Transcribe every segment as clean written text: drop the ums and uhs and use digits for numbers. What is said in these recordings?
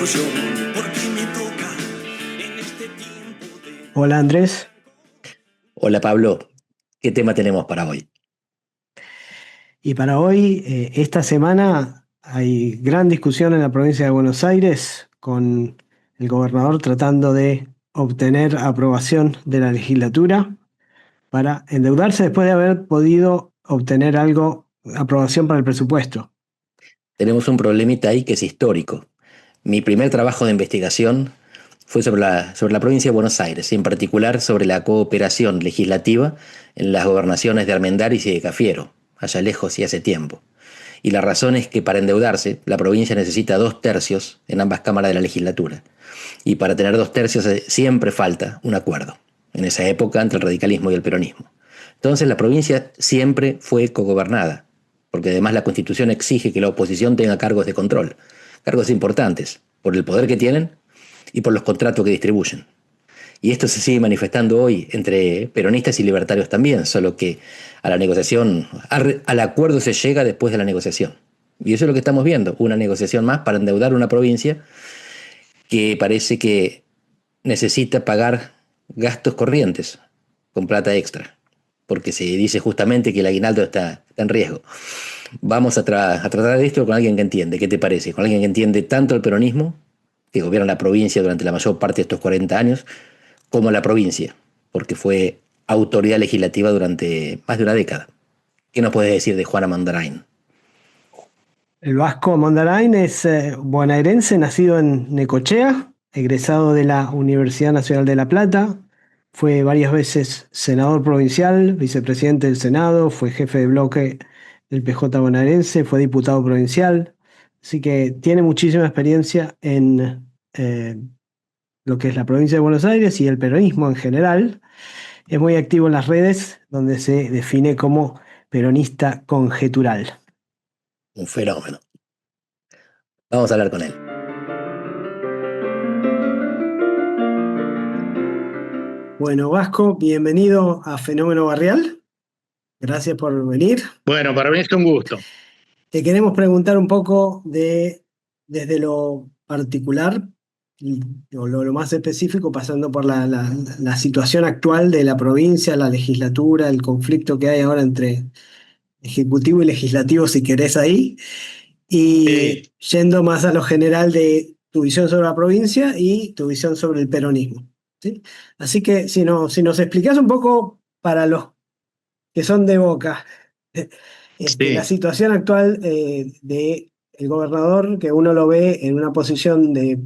yo, porque me toca en este tiempo de... Hola Andrés, Hola Pablo, ¿qué tema tenemos para hoy? y para hoy, esta semana hay gran discusión en la provincia de Buenos Aires con el gobernador tratando de obtener aprobación de la legislatura para endeudarse después de haber podido obtener algo, aprobación para el presupuesto. Tenemos un problemita ahí que es histórico. Mi primer trabajo de investigación fue sobre la provincia de Buenos Aires, y en particular sobre la cooperación legislativa en las gobernaciones de Armendáriz y de Cafiero, allá lejos y hace tiempo. Y la razón es que para endeudarse, la provincia necesita 2/3 en ambas cámaras de la legislatura. Y para tener 2/3 siempre falta un acuerdo, en esa época entre el radicalismo y el peronismo. Entonces la provincia siempre fue cogobernada, porque además la Constitución exige que la oposición tenga cargos de control, cargos importantes, por el poder que tienen y por los contratos que distribuyen. Y esto se sigue manifestando hoy entre peronistas y libertarios también, solo que a la negociación, al acuerdo se llega después de la negociación. Y eso es lo que estamos viendo, una negociación más para endeudar una provincia que parece que necesita pagar gastos corrientes con plata extra, porque se dice justamente que el aguinaldo está en riesgo. Vamos a tratar de esto con alguien que entiende. ¿Qué te parece? Con alguien que entiende tanto el peronismo, que gobierna la provincia durante la mayor parte de estos 40 años, como la provincia, porque fue autoridad legislativa durante más de una década. ¿Qué nos puedes decir de Juana Mondarain? El Vasco Mondarain es bonaerense, nacido en Necochea, egresado de la Universidad Nacional de La Plata. Fue varias veces senador provincial, vicepresidente del Senado, fue jefe de bloque del PJ bonaerense, fue diputado provincial. Así que tiene muchísima experiencia en lo que es la provincia de Buenos Aires y el peronismo en general. Es muy activo en las redes, donde se define como peronista conjetural. Un fenómeno. Vamos a hablar con él. Bueno, Vasco, bienvenido a Fenómeno Barrial. Gracias por venir. Bueno, para mí es un gusto. Te queremos preguntar un poco desde lo particular o lo más específico, pasando por la situación actual de la provincia, la legislatura, el conflicto que hay ahora entre ejecutivo y legislativo, si querés ahí, y yendo más a lo general de tu visión sobre la provincia y tu visión sobre el peronismo, ¿sí? Así que si nos explicás un poco para los que son de Boca, la Sí, situación actual de el gobernador, que uno lo ve en una posición de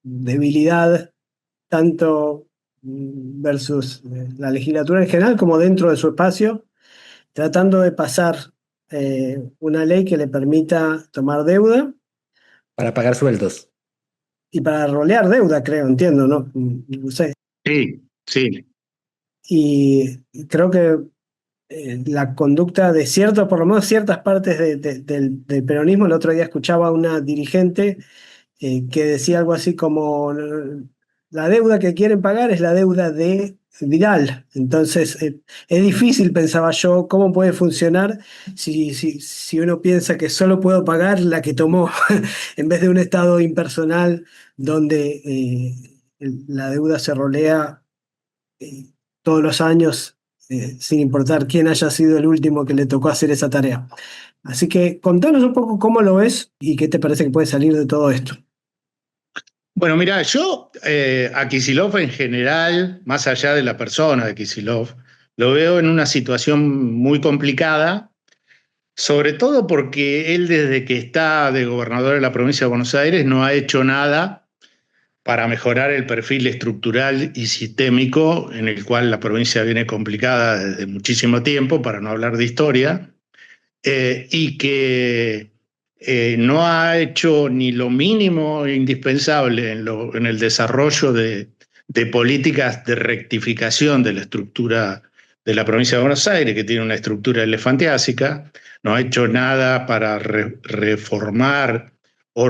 debilidad, tanto versus la legislatura en general como dentro de su espacio, tratando de pasar una ley que le permita tomar deuda Para pagar sueldos. y para rolear deuda, creo, entiendo, ¿no? No sé. sí. Y creo que la conducta de ciertos, por lo menos ciertas partes del peronismo. El otro día escuchaba a una dirigente que decía algo así como la deuda que quieren pagar es la deuda de Vidal. Entonces es difícil, pensaba yo, cómo puede funcionar si uno piensa que solo puedo pagar la que tomó en vez de un Estado impersonal donde la deuda se rolea eh, todos los años, sin importar quién haya sido el último que le tocó hacer esa tarea. Así que contanos un poco cómo lo ves y qué te parece que puede salir de todo esto. Bueno, mira, yo a Kicillof en general, más allá de la persona de Kicillof, lo veo en una situación muy complicada, sobre todo porque él desde que está de gobernador de la provincia de Buenos Aires no ha hecho nada para mejorar el perfil estructural y sistémico en el cual la provincia viene complicada desde muchísimo tiempo, para no hablar de historia. Y que no ha hecho ni lo mínimo indispensable en el desarrollo de políticas de rectificación de la estructura de la provincia de Buenos Aires, que tiene una estructura elefantiásica. No ha hecho nada para reformar o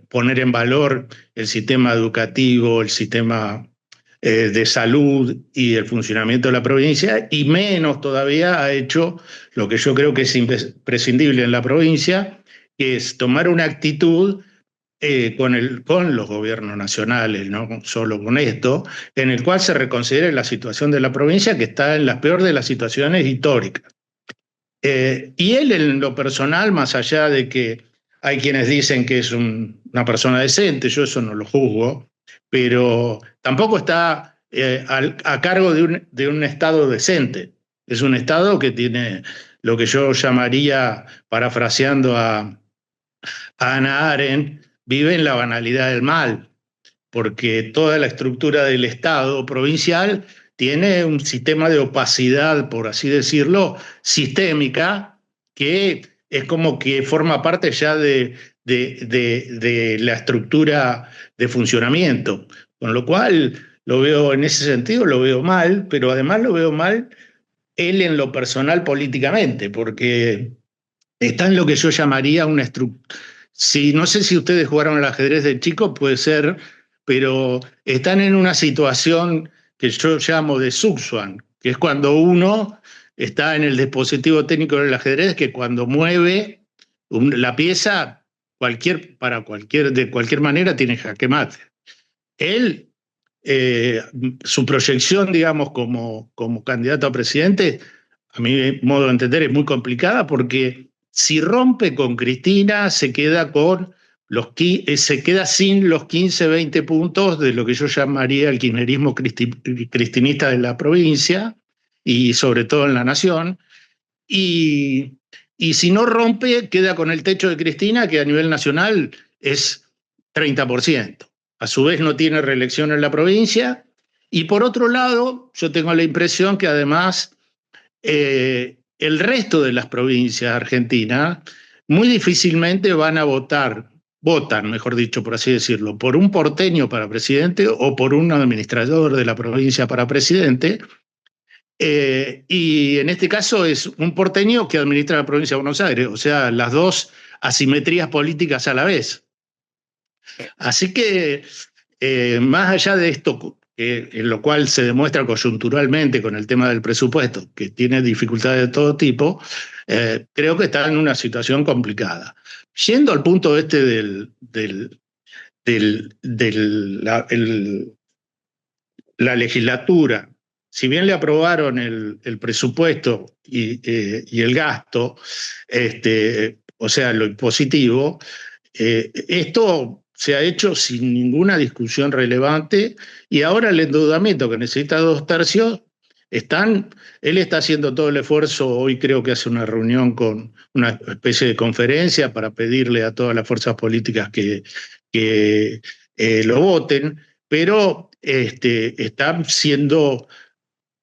poner en valor el sistema educativo, el sistema de salud y el funcionamiento de la provincia, y menos todavía ha hecho lo que yo creo que es imprescindible en la provincia, que es tomar una actitud con los gobiernos nacionales, no solo con esto, en el cual se reconsidere la situación de la provincia, que está en la peor de las situaciones históricas. Y él, en lo personal, más allá de que hay quienes dicen que es una persona decente, yo eso no lo juzgo, pero tampoco está a cargo de un Estado decente. Es un Estado que tiene lo que yo llamaría, parafraseando a Hannah Arendt, vive en la banalidad del mal, porque toda la estructura del Estado provincial tiene un sistema de opacidad, por así decirlo, sistémica, que es como que forma parte ya de la estructura de funcionamiento. Con lo cual, lo veo en ese sentido, lo veo mal, pero además lo veo mal él en lo personal políticamente, porque está en lo que yo llamaría una estructura. Sí, no sé si ustedes jugaron al ajedrez de chico, puede ser, pero están en una situación que yo llamo de Zugzwang, que es cuando uno está en el dispositivo técnico del ajedrez, que cuando mueve la pieza, de cualquier manera tiene jaque mate. Él, su proyección, digamos, como candidato a presidente, a mi modo de entender, es muy complicada porque si rompe con Cristina, se queda sin los 15, 20 puntos de lo que yo llamaría el kirchnerismo cristinista de la provincia y sobre todo en la nación. Y si no rompe, queda con el techo de Cristina, que a nivel nacional es 30%. A su vez no tiene reelección en la provincia. Y por otro lado, yo tengo la impresión que además el resto de las provincias argentinas muy difícilmente votan, mejor dicho, por así decirlo, por un porteño para presidente o por un administrador de la provincia para presidente. Y en este caso es un porteño que administra la provincia de Buenos Aires, o sea, las dos asimetrías políticas a la vez. Así que, más allá de esto, en lo cual se demuestra coyunturalmente con el tema del presupuesto, que tiene dificultades de todo tipo, creo que está en una situación complicada. Yendo al punto la legislatura, si bien le aprobaron el presupuesto y el gasto, o sea, lo impositivo, esto se ha hecho sin ninguna discusión relevante y ahora el endeudamiento que necesita 2/3, él está haciendo todo el esfuerzo. Hoy creo que hace una reunión con una especie de conferencia para pedirle a todas las fuerzas políticas que lo voten, pero está siendo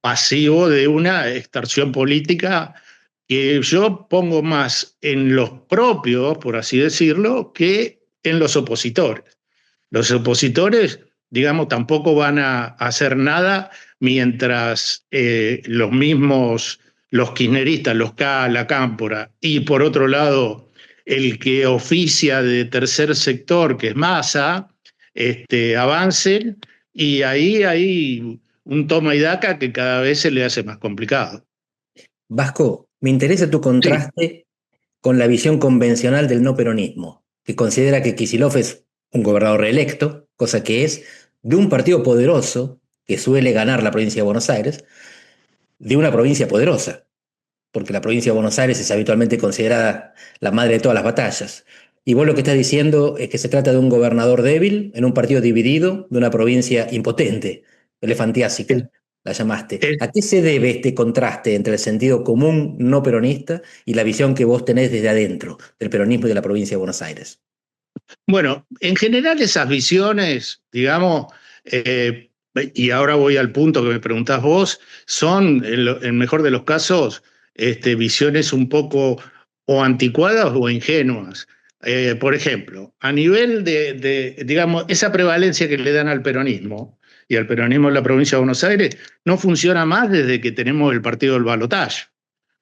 pasivo de una extorsión política que yo pongo más en los propios, por así decirlo, que en los opositores. Los opositores, digamos, tampoco van a hacer nada mientras los kirchneristas, los K, la Cámpora, y por otro lado, el que oficia de tercer sector, que es Massa, avancen, y ahí hay un toma y daca que cada vez se le hace más complicado. Vasco, me interesa tu contraste con la visión convencional del no peronismo, que considera que Kicillof es un gobernador reelecto, cosa que es, de un partido poderoso que suele ganar la provincia de Buenos Aires, de una provincia poderosa, porque la provincia de Buenos Aires es habitualmente considerada la madre de todas las batallas. Y vos lo que estás diciendo es que se trata de un gobernador débil en un partido dividido, de una provincia impotente, elefantiásica, la llamaste. ¿A qué se debe este contraste entre el sentido común no peronista y la visión que vos tenés desde adentro del peronismo y de la provincia de Buenos Aires? Bueno, en general esas visiones, digamos, y ahora voy al punto que me preguntás vos, son, en el mejor de los casos, visiones un poco o anticuadas o ingenuas. Por ejemplo, a nivel digamos, esa prevalencia que le dan al peronismo y al peronismo en la provincia de Buenos Aires no funciona más desde que tenemos el partido del balotaje.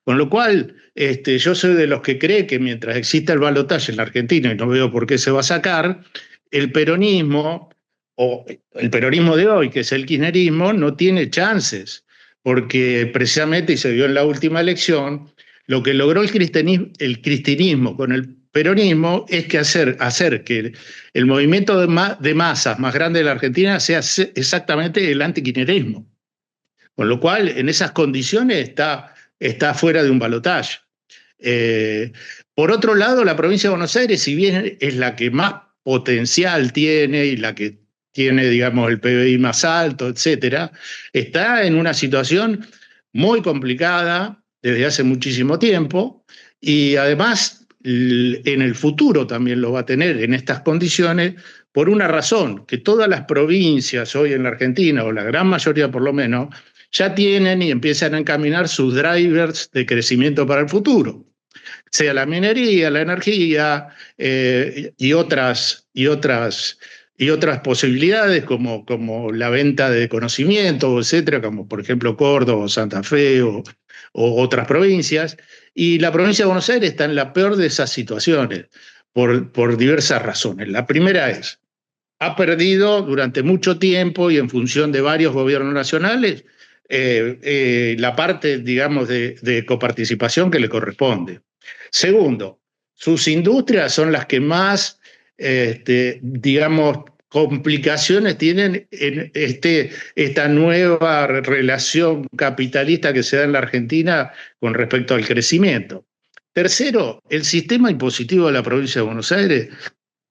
Con lo cual, yo soy de los que cree que mientras exista el balotaje en la Argentina, y no veo por qué se va a sacar, el peronismo, o el peronismo de hoy, que es el kirchnerismo, no tiene chances, porque precisamente, y se vio en la última elección, lo que logró el cristianismo con el peronismo es que hacer que el movimiento de masas más grande de la Argentina sea exactamente el antikirchnerismo. Con lo cual, en esas condiciones está fuera de un balotaje. Por otro lado, la provincia de Buenos Aires, si bien es la que más potencial tiene y la que tiene, digamos, el PBI más alto, etcétera, está en una situación muy complicada desde hace muchísimo tiempo y además en el futuro también lo va a tener en estas condiciones por una razón, que todas las provincias hoy en la Argentina, o la gran mayoría por lo menos, ya tienen y empiezan a encaminar sus drivers de crecimiento para el futuro, sea la minería, la energía y otras posibilidades como la venta de conocimiento, etcétera, como por ejemplo Córdoba, Santa Fe o otras provincias. Y la provincia de Buenos Aires está en la peor de esas situaciones por diversas razones. La primera es, ha perdido durante mucho tiempo y en función de varios gobiernos nacionales la parte, digamos, de coparticipación que le corresponde. Segundo, sus industrias son las que más, digamos, complicaciones tienen en esta nueva relación capitalista que se da en la Argentina con respecto al crecimiento. Tercero, el sistema impositivo de la provincia de Buenos Aires,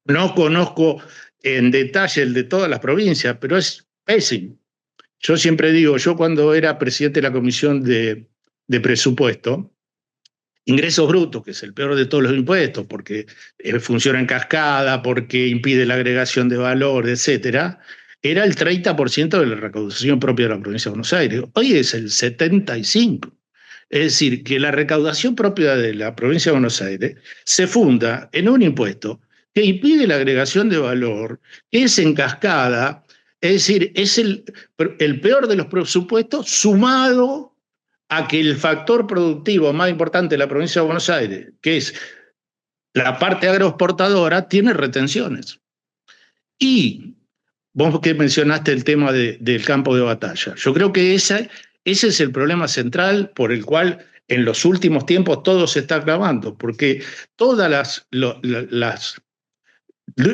no conozco en detalle el de todas las provincias, pero es pésimo. Yo siempre digo, yo cuando era presidente de la Comisión de Presupuesto, ingresos brutos, que es el peor de todos los impuestos, porque funciona en cascada, porque impide la agregación de valor, etcétera, era el 30% de la recaudación propia de la provincia de Buenos Aires. Hoy es el 75%. Es decir, que la recaudación propia de la provincia de Buenos Aires se funda en un impuesto que impide la agregación de valor, que es en cascada, es decir, es el peor de los presupuestos sumado a que el factor productivo más importante de la provincia de Buenos Aires, que es la parte agroexportadora, tiene retenciones. Y vos que mencionaste el tema del campo de batalla, yo creo que ese es el problema central por el cual en los últimos tiempos todo se está agravando, porque todas las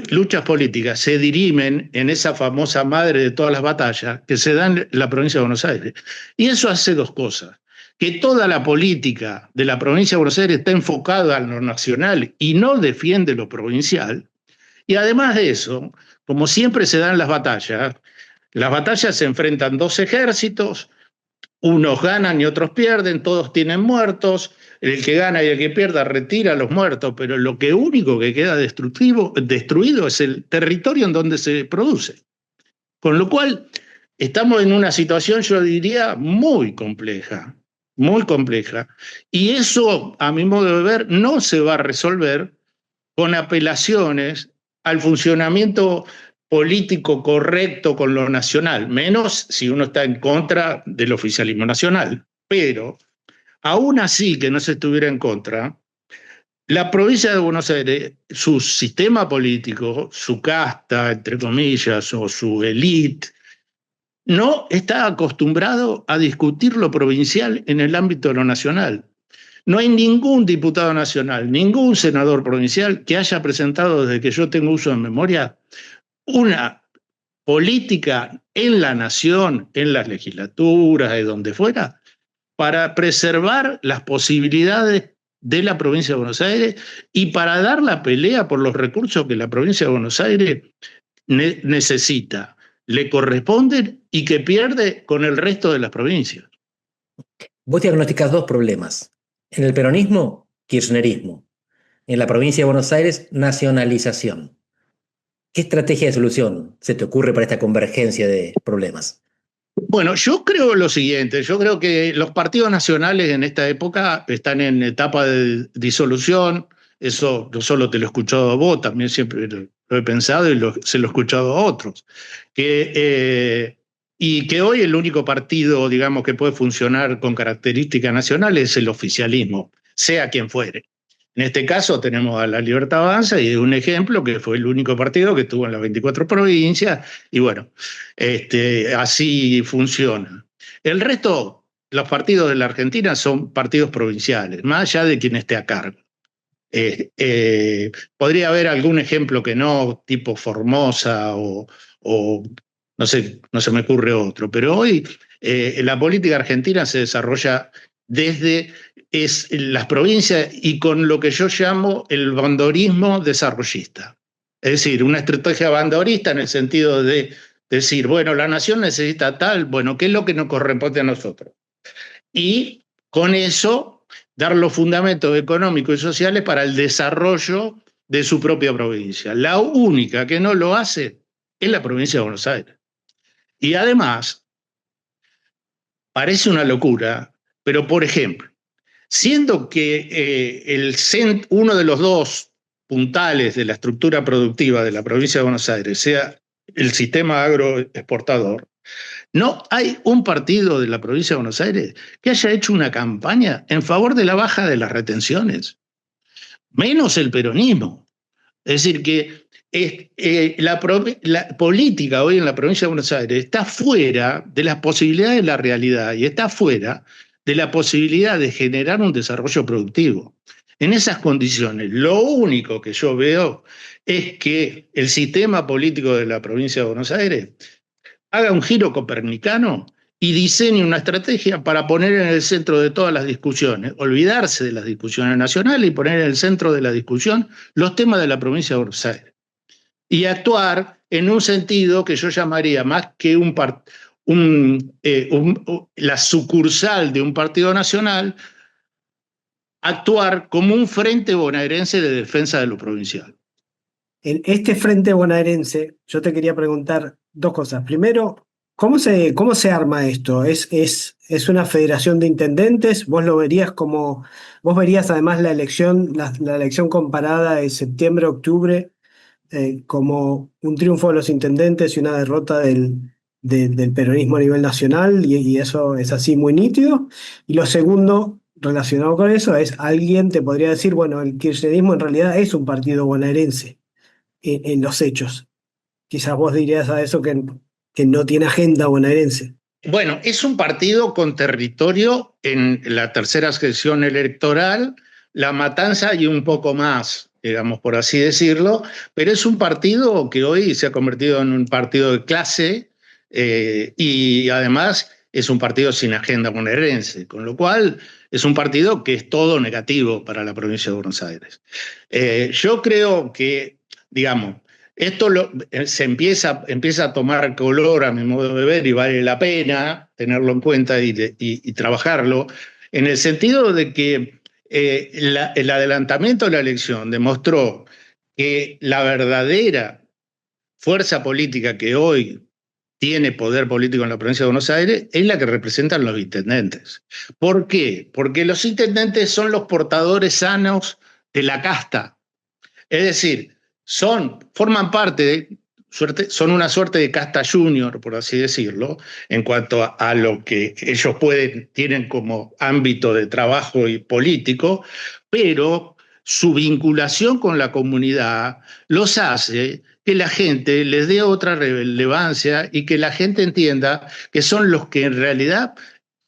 luchas políticas se dirimen en esa famosa madre de todas las batallas que se dan en la provincia de Buenos Aires. Y eso hace dos cosas: que toda la política de la provincia de Buenos Aires está enfocada en lo nacional y no defiende lo provincial. Y además de eso, como siempre se dan las batallas se enfrentan dos ejércitos, unos ganan y otros pierden, todos tienen muertos, el que gana y el que pierda retira a los muertos, pero lo único que queda destruido es el territorio en donde se produce. Con lo cual, estamos en una situación, yo diría, muy compleja, y eso, a mi modo de ver, no se va a resolver con apelaciones al funcionamiento político correcto con lo nacional, menos si uno está en contra del oficialismo nacional. Pero, aún así que no se estuviera en contra, la provincia de Buenos Aires, su sistema político, su casta, entre comillas, o su élite, no está acostumbrado a discutir lo provincial en el ámbito de lo nacional. No hay ningún diputado nacional, ningún senador provincial que haya presentado, desde que yo tengo uso de memoria, una política en la nación, en las legislaturas, de donde fuera, para preservar las posibilidades de la provincia de Buenos Aires y para dar la pelea por los recursos que la provincia de Buenos Aires necesita, le corresponden y que pierde con el resto de las provincias. Vos diagnosticás dos problemas. En el peronismo, kirchnerismo. En la provincia de Buenos Aires, nacionalización. ¿Qué estrategia de solución se te ocurre para esta convergencia de problemas? Bueno, yo creo lo siguiente, yo creo que los partidos nacionales en esta época están en etapa de disolución, eso no solo te lo he escuchado a vos, también siempre lo he pensado y se lo he escuchado a otros, y que hoy el único partido, digamos, que puede funcionar con características nacionales es el oficialismo, sea quien fuere. En este caso tenemos a La Libertad Avanza y un ejemplo que fue el único partido que estuvo en las 24 provincias y bueno, así funciona. El resto, los partidos de la Argentina son partidos provinciales, más allá de quien esté a cargo. Podría haber algún ejemplo que no, tipo Formosa o no sé, no se me ocurre otro, pero hoy la política argentina se desarrolla desde las provincias y con lo que yo llamo el bandorismo desarrollista. Es decir, una estrategia bandorista en el sentido de decir, bueno, la nación necesita tal, bueno, ¿qué es lo que nos corresponde a nosotros? Y con eso dar los fundamentos económicos y sociales para el desarrollo de su propia provincia. La única que no lo hace es la provincia de Buenos Aires. Y además, parece una locura, pero por ejemplo, siendo que uno de los dos puntales de la estructura productiva de la provincia de Buenos Aires sea el sistema agroexportador, no hay un partido de la provincia de Buenos Aires que haya hecho una campaña en favor de la baja de las retenciones, menos el peronismo. Es decir, que la política hoy en la provincia de Buenos Aires está fuera de las posibilidades de la realidad y está fuera de la posibilidad de generar un desarrollo productivo. En esas condiciones, lo único que yo veo es que el sistema político de la provincia de Buenos Aires haga un giro copernicano y diseñe una estrategia para poner en el centro de todas las discusiones, olvidarse de las discusiones nacionales y poner en el centro de la discusión los temas de la provincia de Buenos Aires. Y actuar en un sentido que yo llamaría más que la sucursal de un partido nacional, actuar como un frente bonaerense de defensa de lo provincial. En este frente bonaerense, yo te quería preguntar dos cosas. Primero, ¿cómo se arma esto? ¿Es una federación de intendentes? ¿Vos verías además la elección comparada de septiembre-octubre como un triunfo de los intendentes y una derrota del peronismo a nivel nacional? Y eso es así muy nítido. Y lo segundo, relacionado con eso, es alguien te podría decir, bueno, el kirchnerismo en realidad es un partido bonaerense en los hechos. Quizás vos dirías a eso que no tiene agenda bonaerense. Bueno, es un partido con territorio en la tercera sección electoral, La Matanza y un poco más, digamos, por así decirlo, pero es un partido que hoy se ha convertido en un partido de clase y además es un partido sin agenda bonaerense, con lo cual es un partido que es todo negativo para la provincia de Buenos Aires. Yo creo que, digamos, esto se empieza a tomar color a mi modo de ver y vale la pena tenerlo en cuenta y trabajarlo, en el sentido de que el adelantamiento de la elección demostró que la verdadera fuerza política que hoy tiene poder político en la provincia de Buenos Aires es la que representan los intendentes. ¿Por qué? Porque los intendentes son los portadores sanos de la casta. Es decir, forman parte, son una suerte de casta junior, por así decirlo, en cuanto a lo que ellos tienen como ámbito de trabajo y político, pero su vinculación con la comunidad los hace que la gente les dé otra relevancia y que la gente entienda que son los que en realidad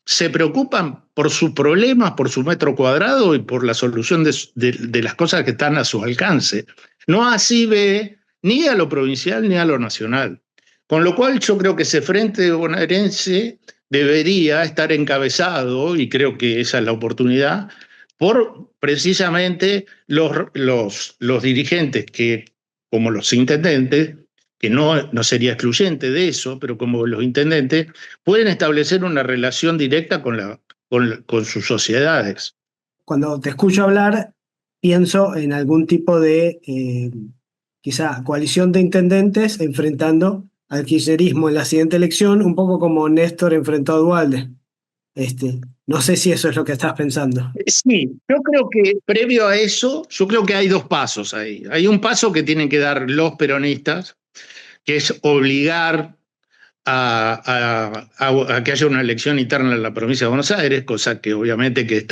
se preocupan por sus problemas, por su metro cuadrado y por la solución de las cosas que están a su alcance. No así ve ni a lo provincial ni a lo nacional. Con lo cual yo creo que ese frente bonaerense debería estar encabezado, y creo que esa es la oportunidad, por precisamente los dirigentes que, como los intendentes, que no sería excluyente de eso, pero como los intendentes, pueden establecer una relación directa con sus sociedades. Cuando te escucho hablar, pienso en algún tipo de, quizá, coalición de intendentes enfrentando al kirchnerismo en la siguiente elección, un poco como Néstor enfrentó a Duhalde. No sé si eso es lo que estás pensando. Sí, yo creo que previo a eso, yo creo que hay dos pasos ahí. Hay un paso que tienen que dar los peronistas, que es obligar a que haya una elección interna en la provincia de Buenos Aires, cosa que obviamente que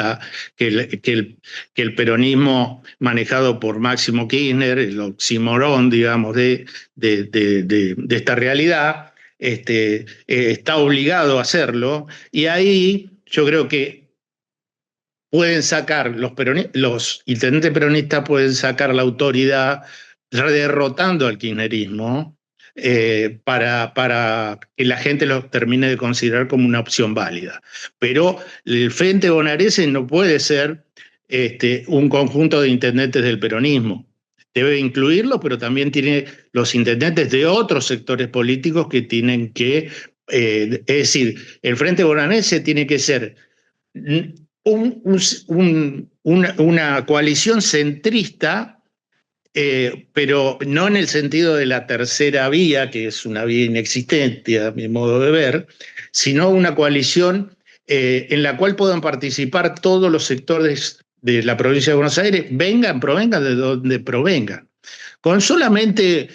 el peronismo manejado por Máximo Kirchner, el oxímoron, digamos, de esta realidad, está obligado a hacerlo, y ahí yo creo que pueden sacar, los intendentes peronistas pueden sacar la autoridad derrotando al kirchnerismo para que la gente lo termine de considerar como una opción válida. Pero el Frente Bonaerense no puede ser un conjunto de intendentes del peronismo. Debe incluirlo, pero también tiene los intendentes de otros sectores políticos que tienen que, es decir, el Frente Bonaerense tiene que ser una coalición centrista, pero no en el sentido de la tercera vía, que es una vía inexistente a mi modo de ver, sino una coalición en la cual puedan participar todos los sectores de la provincia de Buenos Aires, provengan de donde provengan. Con solamente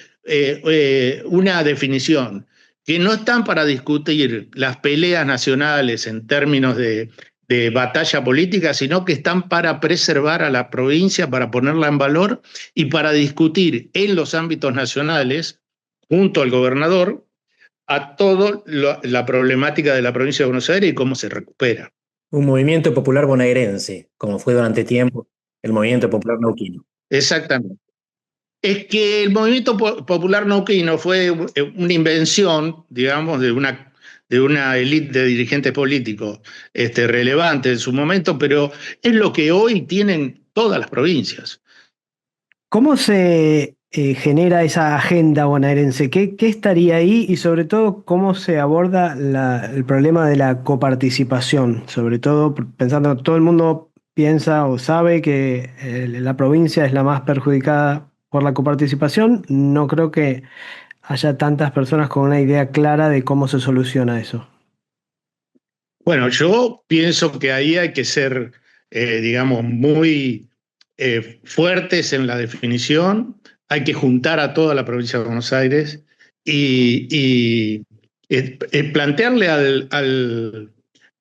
una definición, que no están para discutir las peleas nacionales en términos de batalla política, sino que están para preservar a la provincia, para ponerla en valor y para discutir en los ámbitos nacionales, junto al gobernador, a toda la problemática de la provincia de Buenos Aires y cómo se recupera. Un movimiento popular bonaerense, como fue durante tiempo el movimiento popular neuquino. Exactamente. Es que el movimiento popular neuquino fue una invención, digamos, de una élite de dirigentes políticos relevante en su momento, pero es lo que hoy tienen todas las provincias. ¿Cómo se genera esa agenda bonaerense? ¿Qué estaría ahí? Y sobre todo, ¿cómo se aborda el problema de la coparticipación? Sobre todo pensando, todo el mundo piensa o sabe que la provincia es la más perjudicada por la coparticipación. No creo que haya tantas personas con una idea clara de cómo se soluciona eso. Bueno, yo pienso que ahí hay que ser, digamos, muy fuertes en la definición. Hay que juntar a toda la provincia de Buenos Aires y plantearle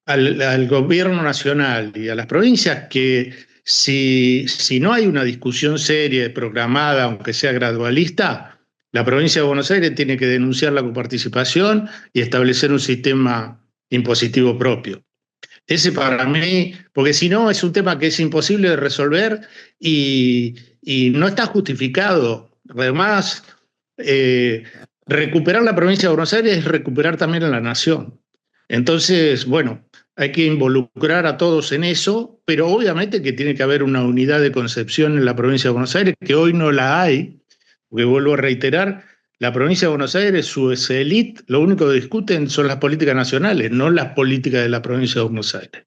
al gobierno nacional y a las provincias que si no hay una discusión seria, programada, aunque sea gradualista, la provincia de Buenos Aires tiene que denunciar la coparticipación y establecer un sistema impositivo propio. Ese para mí, porque si no es un tema que es imposible de resolver y no está justificado. Además, recuperar la provincia de Buenos Aires es recuperar también a la nación. Entonces, bueno, hay que involucrar a todos en eso, pero obviamente que tiene que haber una unidad de concepción en la provincia de Buenos Aires, que hoy no la hay, porque vuelvo a reiterar, la provincia de Buenos Aires, su élite, lo único que discuten son las políticas nacionales, no las políticas de la provincia de Buenos Aires.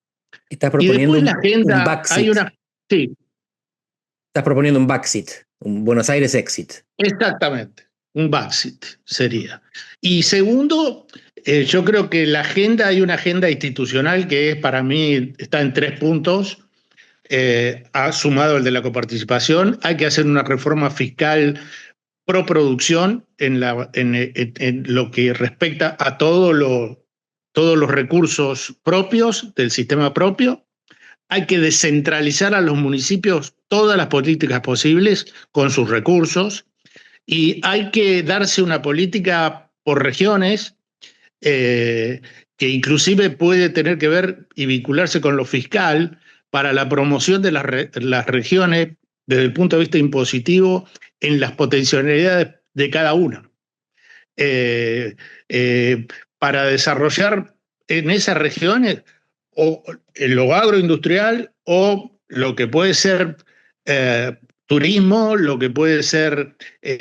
Estás proponiendo la agenda, un backseat. Sí. Estás proponiendo un backseat, un Buenos Aires exit. Exactamente, un backseat sería. Y segundo, yo creo que hay una agenda institucional que es, para mí está en 3 puntos, ha sumado el de la coparticipación. Hay que hacer una reforma fiscal pro producción en lo que respecta a todos los recursos propios del sistema propio. Hay que descentralizar a los municipios todas las políticas posibles con sus recursos y hay que darse una política por regiones que inclusive puede tener que ver y vincularse con lo fiscal para la promoción de las regiones desde el punto de vista impositivo en las potencialidades de cada una. Para desarrollar en esas regiones o lo agroindustrial o lo que puede ser turismo, lo que puede ser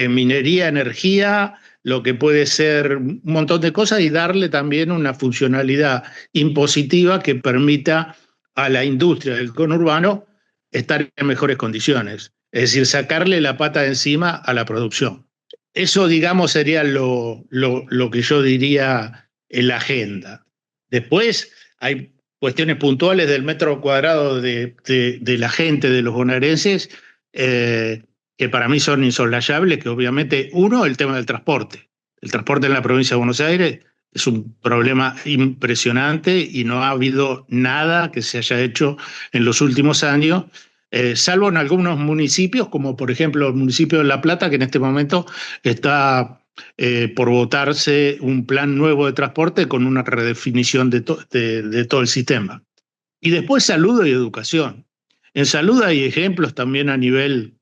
minería, energía, lo que puede ser un montón de cosas y darle también una funcionalidad impositiva que permita a la industria del conurbano estar en mejores condiciones. Es decir, sacarle la pata de encima a la producción. Eso, digamos, sería lo que yo diría en la agenda. Después hay cuestiones puntuales del metro cuadrado de la gente, de los bonaerenses, que para mí son insoslayables, que obviamente, uno, el tema del transporte. El transporte en la provincia de Buenos Aires es un problema impresionante y no ha habido nada que se haya hecho en los últimos años, salvo en algunos municipios, como por ejemplo el municipio de La Plata, que en este momento está por votarse un plan nuevo de transporte con una redefinición de todo el sistema. Y después salud y educación. En salud hay ejemplos también a nivel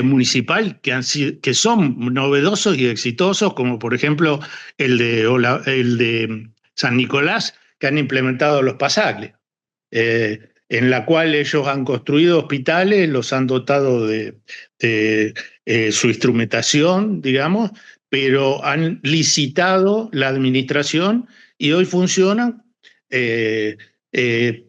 municipal que son novedosos y exitosos, como por ejemplo el de San Nicolás, que han implementado los PASAGLE, en la cual ellos han construido hospitales, los han dotado de su instrumentación, digamos, pero han licitado la administración y hoy funcionan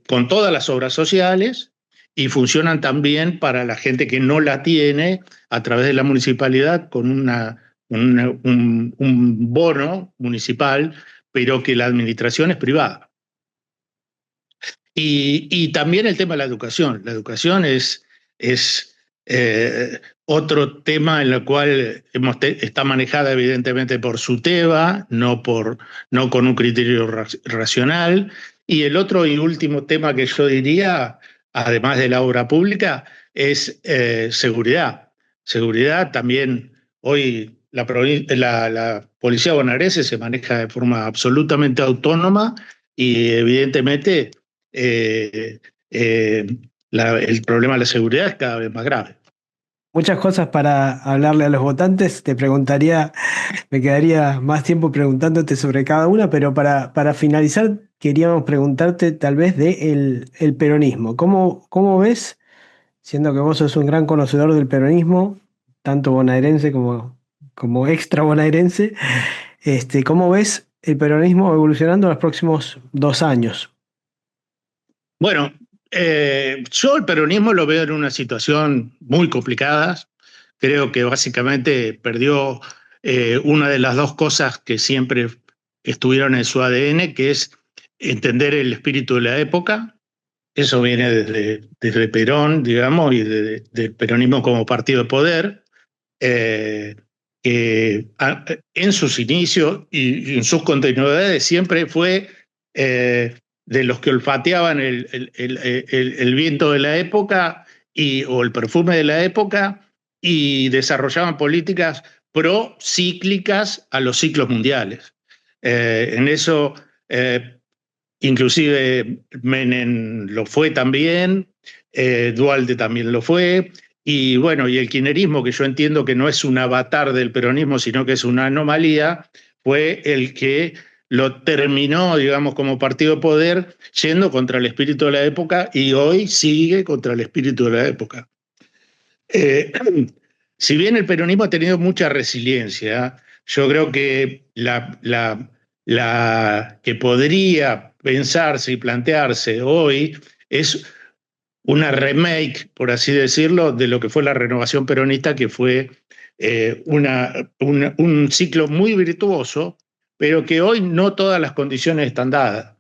con todas las obras sociales y funcionan también para la gente que no la tiene a través de la municipalidad con un bono municipal, pero que la administración es privada. Y también el tema de la educación. La educación es otro tema en el cual está manejada evidentemente por SUTEBA, no con un criterio racional. Y el otro y último tema que yo diría, además de la obra pública, es seguridad. Seguridad también, hoy la policía bonaerense se maneja de forma absolutamente autónoma y evidentemente el problema de la seguridad es cada vez más grave. Muchas cosas para hablarle a los votantes. Me quedaría más tiempo preguntándote sobre cada una, pero para finalizar queríamos preguntarte tal vez de el peronismo. ¿Cómo ves, siendo que vos sos un gran conocedor del peronismo, tanto bonaerense como extra bonaerense, cómo ves el peronismo evolucionando en los próximos 2 años? Bueno, yo el peronismo lo veo en una situación muy complicada. Creo que básicamente perdió una de las dos cosas que siempre estuvieron en su ADN, que es entender el espíritu de la época. Eso viene desde Perón, digamos, y del peronismo como partido de poder, que en sus inicios y en sus continuidades siempre fue de los que olfateaban el viento de la época o el perfume de la época y desarrollaban políticas procíclicas a los ciclos mundiales. En eso, inclusive Menem lo fue también, Duhalde también lo fue, y bueno, y el kirchnerismo, que yo entiendo que no es un avatar del peronismo, sino que es una anomalía, fue el que lo terminó, digamos, como partido de poder, yendo contra el espíritu de la época y hoy sigue contra el espíritu de la época. Si bien el peronismo ha tenido mucha resiliencia, yo creo que la que podría pensarse y plantearse hoy es una remake, por así decirlo, de lo que fue la renovación peronista, que fue un ciclo muy virtuoso, pero que hoy no todas las condiciones están dadas,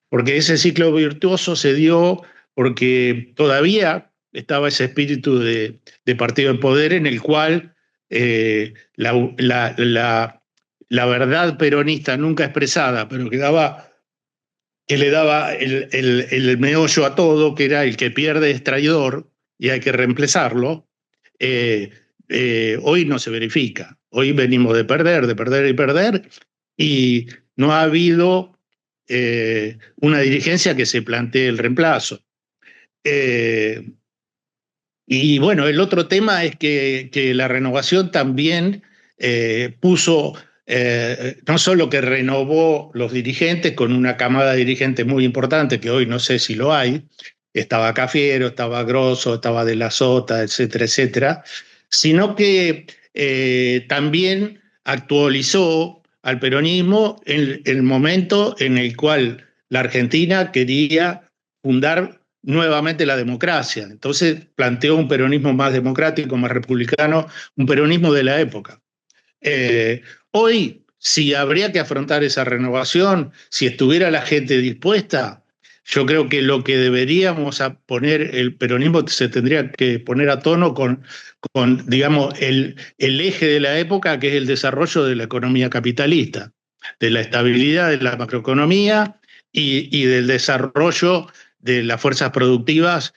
porque ese ciclo virtuoso se dio porque todavía estaba ese espíritu de partido de poder en el cual la verdad peronista nunca expresada, pero que le daba el meollo a todo, que era el que pierde es traidor y hay que reemplazarlo, hoy no se verifica. Hoy venimos de perder y perder, y no ha habido una dirigencia que se plantee el reemplazo. Y bueno, el otro tema es que la renovación también puso, no solo que renovó los dirigentes con una camada de dirigentes muy importante, que hoy no sé si lo hay, estaba Cafiero, estaba Grosso, estaba De la Sota, etcétera, etcétera, sino que también actualizó al peronismo en el momento en el cual la Argentina quería fundar nuevamente la democracia. Entonces planteó un peronismo más democrático, más republicano, un peronismo de la época. Hoy, si habría que afrontar esa renovación, si estuviera la gente dispuesta, yo creo que lo que deberíamos poner, el peronismo se tendría que poner a tono con digamos, el eje de la época, que es el desarrollo de la economía capitalista, de la estabilidad de la macroeconomía y del desarrollo de las fuerzas productivas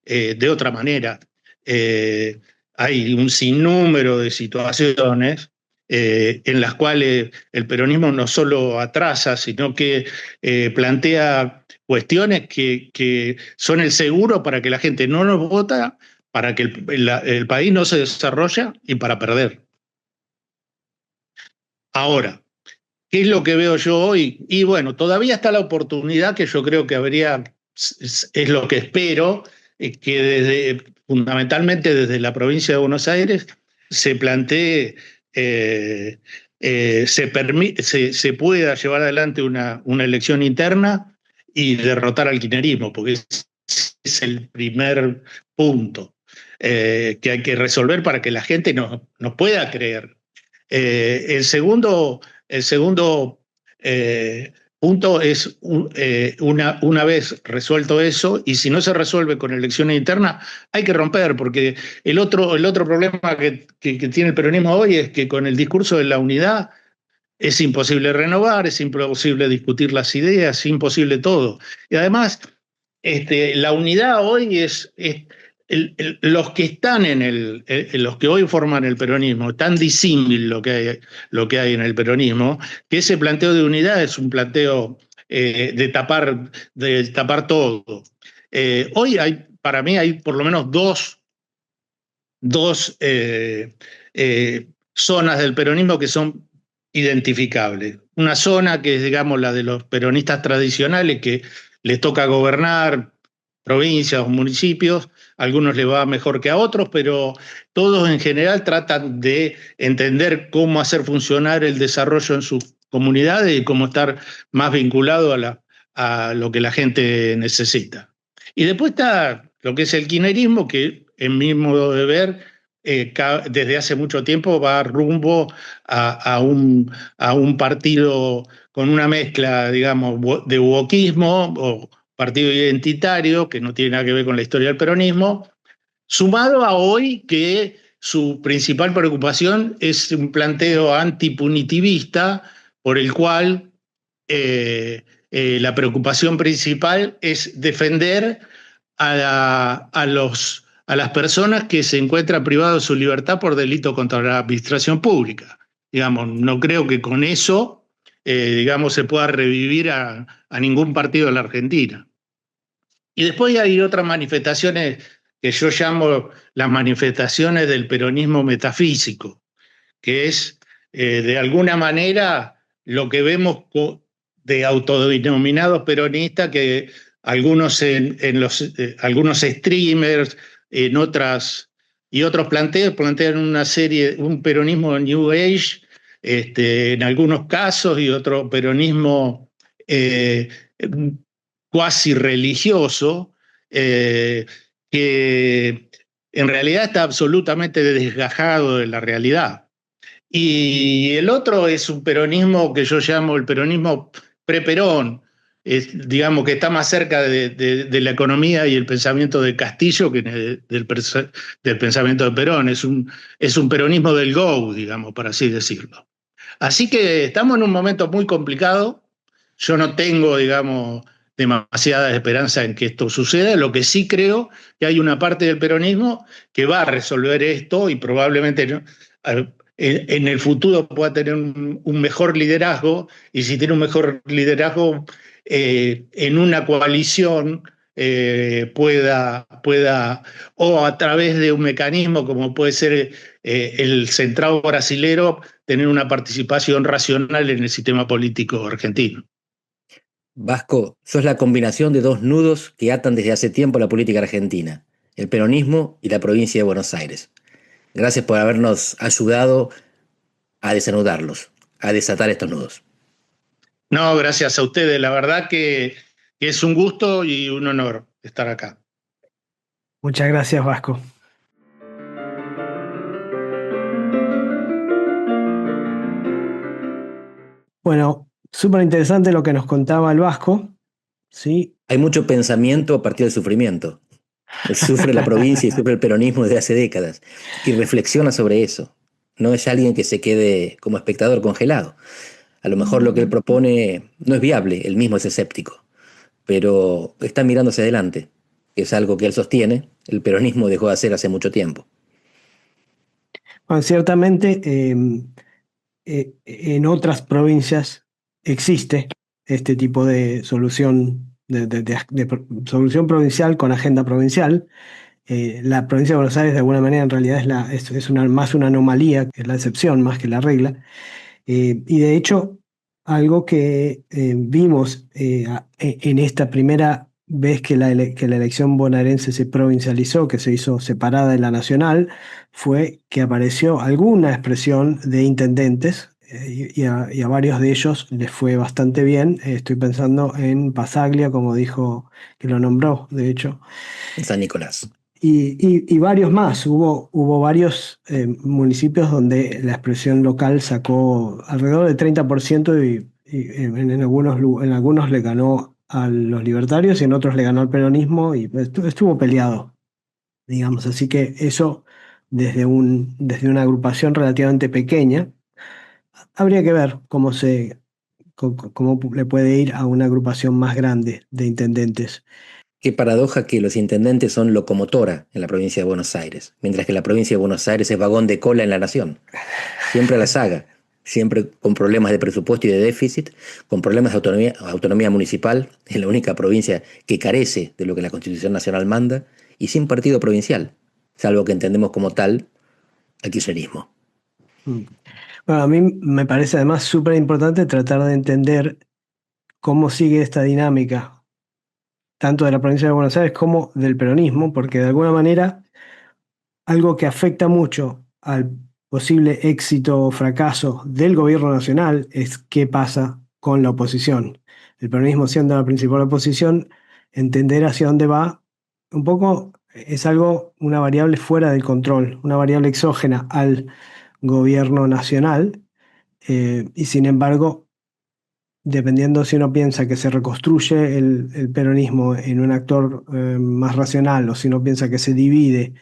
de otra manera. Hay un sinnúmero de situaciones en las cuales el peronismo no solo atrasa, sino que plantea cuestiones que son el seguro para que la gente no nos vota, para que el país no se desarrolla y para perder. Ahora, ¿qué es lo que veo yo hoy? Y bueno, todavía está la oportunidad que yo creo que es lo que espero, que fundamentalmente desde la provincia de Buenos Aires se plantee, se pueda llevar adelante una elección interna y derrotar al kirchnerismo, porque es el primer punto que hay que resolver para que la gente nos pueda creer. El segundo punto es, una vez resuelto eso, y si no se resuelve con elecciones internas, hay que romper, porque el otro problema que tiene el peronismo hoy es que con el discurso de la unidad es imposible renovar, es imposible discutir las ideas, es imposible todo. Y además, la unidad hoy es los que están los que hoy forman el peronismo, tan disímil lo que hay en el peronismo, que ese planteo de unidad es un planteo de tapar todo. Hoy para mí hay por lo menos dos zonas del peronismo que son identificables. Una zona que es, digamos, la de los peronistas tradicionales, que les toca gobernar provincias o municipios. A algunos les va mejor que a otros, pero todos en general tratan de entender cómo hacer funcionar el desarrollo en sus comunidades y cómo estar más vinculado a lo que la gente necesita. Y después está lo que es el kirchnerismo, que en mi modo de ver, desde hace mucho tiempo va rumbo a un partido con una mezcla, digamos, de wokismo o partido identitario, que no tiene nada que ver con la historia del peronismo, sumado a hoy que su principal preocupación es un planteo antipunitivista, por el cual la preocupación principal es defender a las personas que se encuentran privadas de su libertad por delito contra la administración pública. Digamos, no creo que con eso digamos, se pueda revivir a ningún partido de la Argentina. Y después hay otras manifestaciones que yo llamo las manifestaciones del peronismo metafísico, que es, de alguna manera, lo que vemos de autodenominados peronistas, que algunos algunos streamers y otros plantean una serie, un peronismo New Age, en algunos casos, y otro peronismo cuasi religioso, que en realidad está absolutamente desgajado de la realidad. Y el otro es un peronismo que yo llamo el peronismo preperón, digamos que está más cerca de la economía y el pensamiento de Castillo que del pensamiento de Perón. Es un peronismo del go, digamos, por así decirlo. Así que estamos en un momento muy complicado. Yo no tengo, digamos, demasiada esperanza en que esto suceda. Lo que sí creo que hay una parte del peronismo que va a resolver esto y probablemente en el futuro pueda tener un mejor liderazgo, y si tiene un mejor liderazgo en una coalición pueda, o a través de un mecanismo como puede ser el centrado brasilero, tener una participación racional en el sistema político argentino. Vasco, sos la combinación de dos nudos que atan desde hace tiempo la política argentina, el peronismo y la provincia de Buenos Aires. Gracias por habernos ayudado a desanudarlos, a desatar estos nudos. No, gracias a ustedes. La verdad que es un gusto y un honor estar acá. Muchas gracias, Vasco. Bueno, súper interesante lo que nos contaba el Vasco, ¿sí? Hay mucho pensamiento a partir del sufrimiento. Sufre la provincia y sufre el peronismo desde hace décadas y reflexiona sobre eso. No es alguien que se quede como espectador congelado. A lo mejor lo que él propone no es viable, él mismo es escéptico, pero está mirando hacia adelante. Es algo que él sostiene, el peronismo dejó de hacer hace mucho tiempo. Bueno, ciertamente en otras provincias existe este tipo de solución, solución provincial con agenda provincial. La provincia de Buenos Aires, de alguna manera, en realidad es más una anomalía, que es la excepción más que la regla. Y de hecho, algo que vimos en esta primera vez que que la elección bonaerense se provincializó, que se hizo separada de la nacional, fue que apareció alguna expresión de intendentes, y a varios de ellos les fue bastante bien. Estoy pensando en Pasaglia, como dijo, que lo nombró, de hecho. En San Nicolás. Y varios más. Hubo varios municipios donde la expresión local sacó alrededor del 30% y en algunos le ganó a los libertarios y en otros le ganó al peronismo y estuvo peleado, digamos. Así que eso desde una agrupación relativamente pequeña, habría que ver cómo le puede ir a una agrupación más grande de intendentes. Qué paradoja que los intendentes son locomotora en la provincia de Buenos Aires, mientras que la provincia de Buenos Aires es vagón de cola en la nación. Siempre a la saga, siempre con problemas de presupuesto y de déficit, con problemas de autonomía municipal, es la única provincia que carece de lo que la Constitución Nacional manda, y sin partido provincial, salvo que entendemos como tal el kirchnerismo. Bueno, a mí me parece además súper importante tratar de entender cómo sigue esta dinámica, tanto de la provincia de Buenos Aires como del peronismo, porque de alguna manera algo que afecta mucho al posible éxito o fracaso del gobierno nacional es qué pasa con la oposición. El peronismo, siendo la principal oposición, entender hacia dónde va un poco es una variable fuera del control, una variable exógena al gobierno nacional, y sin embargo, dependiendo si uno piensa que se reconstruye el peronismo en un actor más racional, o si uno piensa que se divide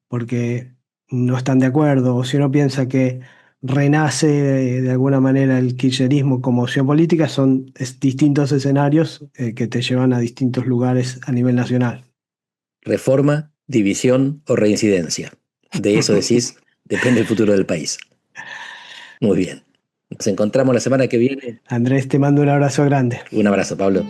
porque no están de acuerdo, o si uno piensa que renace de alguna manera el kirchnerismo como opción política, son distintos escenarios que te llevan a distintos lugares a nivel nacional. Reforma, división o reincidencia. De eso decís, depende el futuro del país. Muy bien. Nos encontramos la semana que viene. Andrés, te mando un abrazo grande. Un abrazo, Pablo.